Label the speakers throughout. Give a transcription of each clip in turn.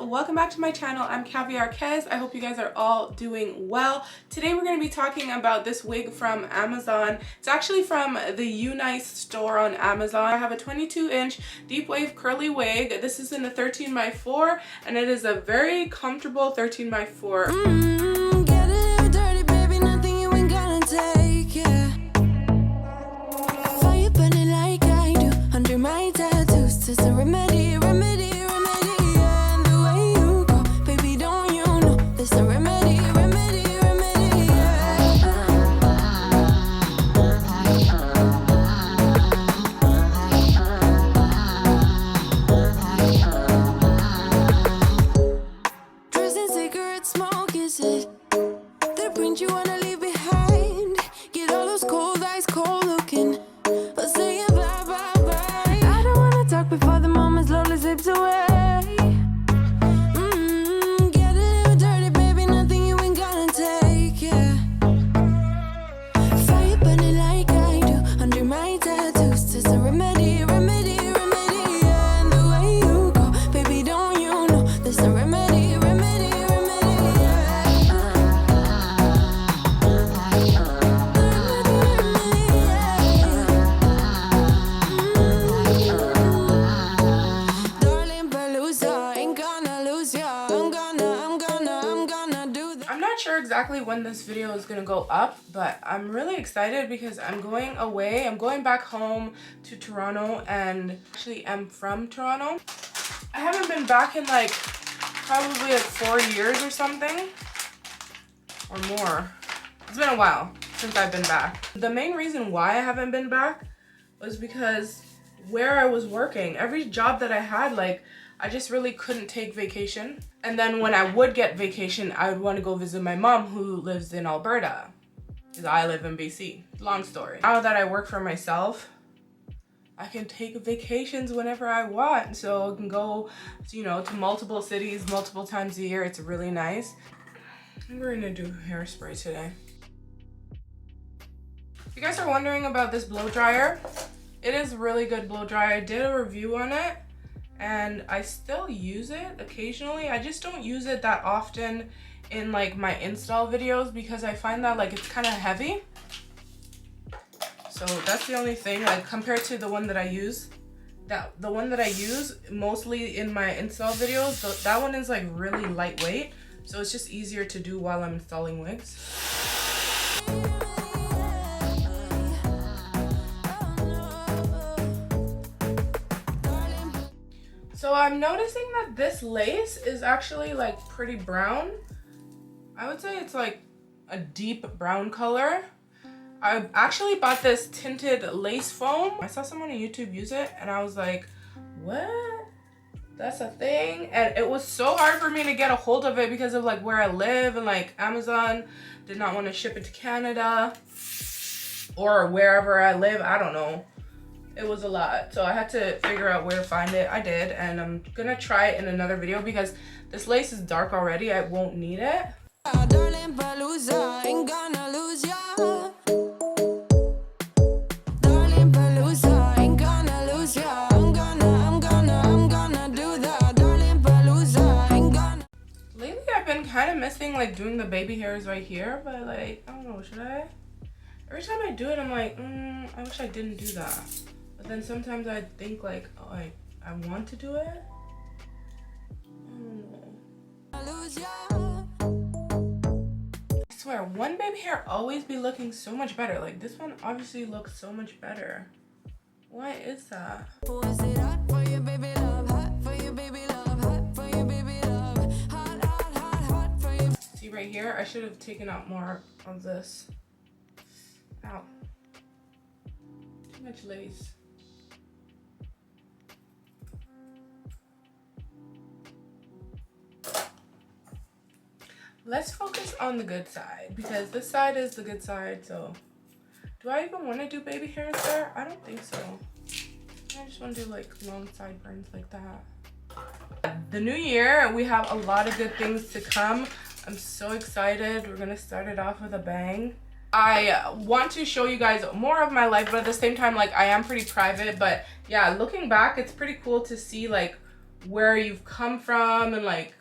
Speaker 1: Welcome back to my channel. I'm Kaviar Kez. I hope you guys are all doing well. Today we're going to be talking about this wig from Amazon. It's actually from the Unice store on Amazon. I have a 22-inch deep wave curly wig. This is in a 13x4 and it is a very comfortable 13x4.
Speaker 2: Get a little dirty, baby, nothing you ain't gonna take, yeah. Fire burning like I do under my tattoos. It's a remedy.
Speaker 1: Exactly when this video is gonna go up, but I'm really excited because I'm going away. I'm going back home to Toronto, and actually I'm from Toronto. I haven't been back in like probably like 4 years or something, or more. It's been a while since I've been back. The main reason why I haven't been back was because where I was working, every job that I had, like, I just really couldn't take vacation. And then when I would get vacation, I would want to go visit my mom who lives in Alberta, because I live in BC. Long story. Now that I work for myself, I can take vacations whenever I want. So I can go, you know, to multiple cities multiple times a year. It's really nice. We're gonna do hairspray today. If you guys are wondering about this blow dryer, it is really good blow dryer. I did a review on it and I still use it occasionally. I just don't use it that often in like my install videos because I find that like it's kind of heavy. So that's the only thing, like compared to the one that I use. The one that I use mostly in my install videos, that one is like really lightweight. So it's just easier to do while I'm installing wigs. So I'm noticing that this lace is actually like pretty brown. I would say it's like a deep brown color. I actually bought this tinted lace foam. I saw someone on YouTube use it and I was like, what? That's a thing? And it was so hard for me to get a hold of it because of like where I live, and like Amazon did not want to ship it to Canada or wherever I live. I don't know. It was a lot, so I had to figure out where to find it. I did, and I'm gonna try it in another video because this lace is dark already. I won't need it. Lately I've been kind of missing like doing the baby hairs right here, but like I don't know, should I? Every time I do it I'm like, I wish I didn't do that. But then sometimes I think like, oh, I want to do it. I don't know. I swear, one baby hair always be looking so much better. Like this one obviously looks so much better. Why is that? See right here, I should have taken out more of this. Ow. Too much lace. let's focus on the good side because this side is the good side. So do I even want to do baby hairs there? I don't think so. I just want to do like long sideburns like that. The new year, we have a lot of good things to come. I'm so excited. We're gonna start it off with a bang. I want to show you guys more of my life, but at the same time, like, I am pretty private. But yeah, looking back, it's pretty cool to see like where you've come from and like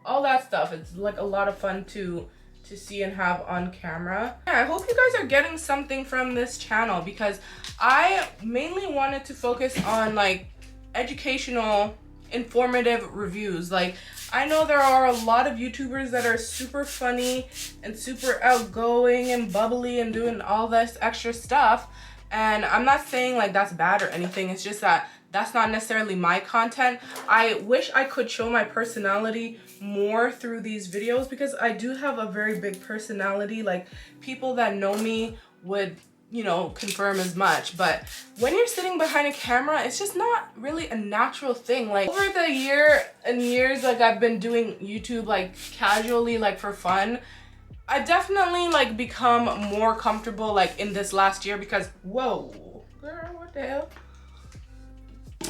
Speaker 1: all that stuff. It's like a lot of fun to see and have on camera. Yeah, I hope you guys are getting something from this channel because I mainly wanted to focus on like educational, informative reviews. Like, I know there are a lot of YouTubers that are super funny and super outgoing and bubbly and doing all this extra stuff, and I'm not saying like that's bad or anything. It's just that that's not necessarily my content. I wish I could show my personality more through these videos because I do have a very big personality. Like, people that know me would, you know, confirm as much. But when you're sitting behind a camera, it's just not really a natural thing. Like, over the years, like, I've been doing YouTube like casually, like for fun. I definitely like become more comfortable like in this last year because, whoa, girl, what the hell?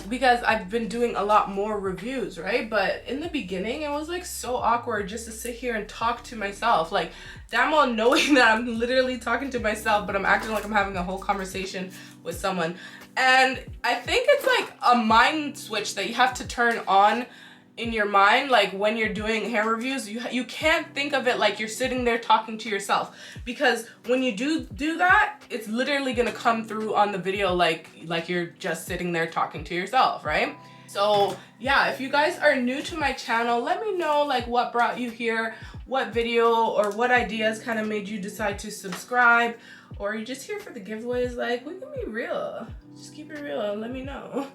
Speaker 1: Because I've been doing a lot more reviews, right? But in the beginning, it was like so awkward just to sit here and talk to myself. Like, damn well knowing that I'm literally talking to myself, but I'm acting like I'm having a whole conversation with someone. And I think it's like a mind switch that you have to turn on in your mind. Like, when you're doing hair reviews, you can't think of it like you're sitting there talking to yourself, because when you do that, it's literally gonna come through on the video like you're just sitting there talking to yourself, right? So yeah, if you guys are new to my channel, let me know like what brought you here, what video or what ideas kind of made you decide to subscribe, or you're just here for the giveaways. Like, we can be real, just keep it real and let me know.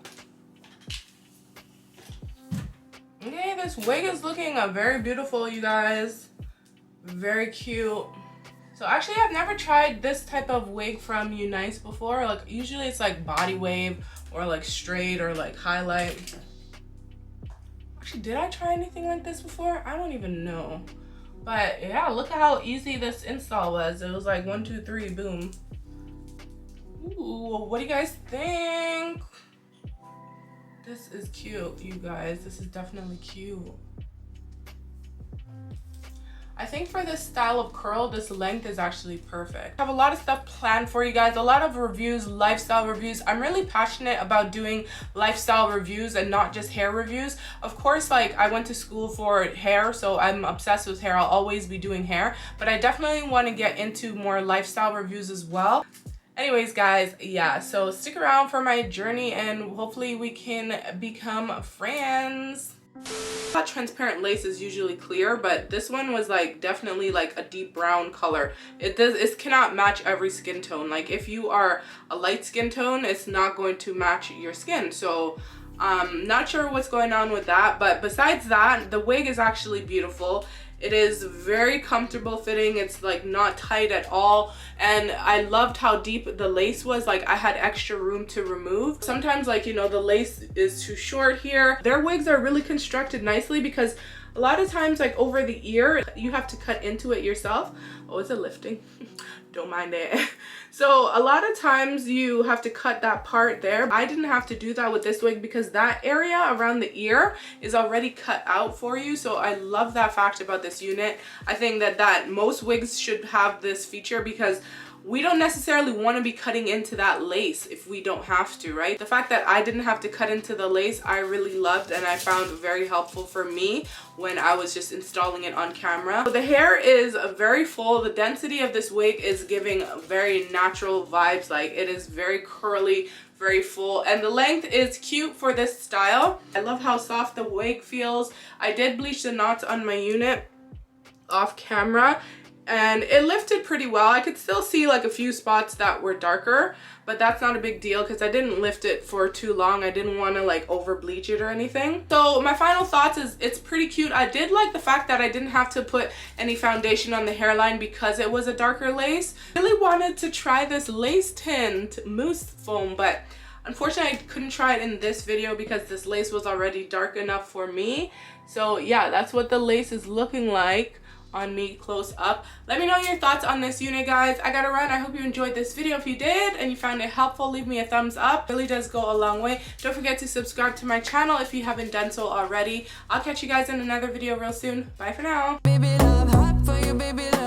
Speaker 1: Okay, this wig is looking very beautiful, you guys. Very cute. So actually, I've never tried this type of wig from Unice before. Like, usually it's like body wave or like straight or like highlight. Actually, did I try anything like this before? I don't even know. But yeah, look at how easy this install was. It was like 1, 2, 3, boom. Ooh, what do you guys think? This is cute, you guys. This is definitely cute. I think for this style of curl, this length is actually perfect. I have a lot of stuff planned for you guys, a lot of reviews, lifestyle reviews. I'm really passionate about doing lifestyle reviews and not just hair reviews. Of course, like, I went to school for hair, so I'm obsessed with hair. I'll always be doing hair, but I definitely want to get into more lifestyle reviews as well. Anyways, guys, yeah, so stick around for my journey and hopefully we can become friends. That transparent lace is usually clear, but this one was like definitely like a deep brown color. It cannot match every skin tone. Like, if you are a light skin tone, it's not going to match your skin. So not sure what's going on with that, but besides that, the wig is actually beautiful. It is very comfortable fitting. It's like not tight at all, and I loved how deep the lace was. Like, I had extra room to remove. Sometimes, like, you know, the lace is too short here. Their wigs are really constructed nicely because a lot of times, like, over the ear, you have to cut into it yourself. Oh, is it lifting? Don't mind it. So a lot of times you have to cut that part there. I didn't have to do that with this wig because that area around the ear is already cut out for you. So I love that fact about this unit. I think that most wigs should have this feature because we don't necessarily want to be cutting into that lace if we don't have to, right? The fact that I didn't have to cut into the lace, I really loved, and I found very helpful for me when I was just installing it on camera. So the hair is very full. The density of this wig is giving very natural vibes. Like, it is very curly, very full, and the length is cute for this style. I love how soft the wig feels. I did bleach the knots on my unit off camera, and it lifted pretty well. I could still see like a few spots that were darker, but that's not a big deal because I didn't lift it for too long. I didn't want to like over bleach it or anything. So my final thoughts is it's pretty cute. I did like the fact that I didn't have to put any foundation on the hairline because it was a darker lace. I really wanted to try this lace tint mousse foam, but unfortunately I couldn't try it in this video because this lace was already dark enough for me. So yeah, that's what the lace is looking like on me close up. Let me know your thoughts on this unit, guys. I gotta run. I hope you enjoyed this video. If you did and you found it helpful, leave me a thumbs up. It really does go a long way. Don't forget to subscribe to my channel if you haven't done so already. I'll catch you guys in another video real soon. Bye for now.
Speaker 2: Baby love hot for you, baby love.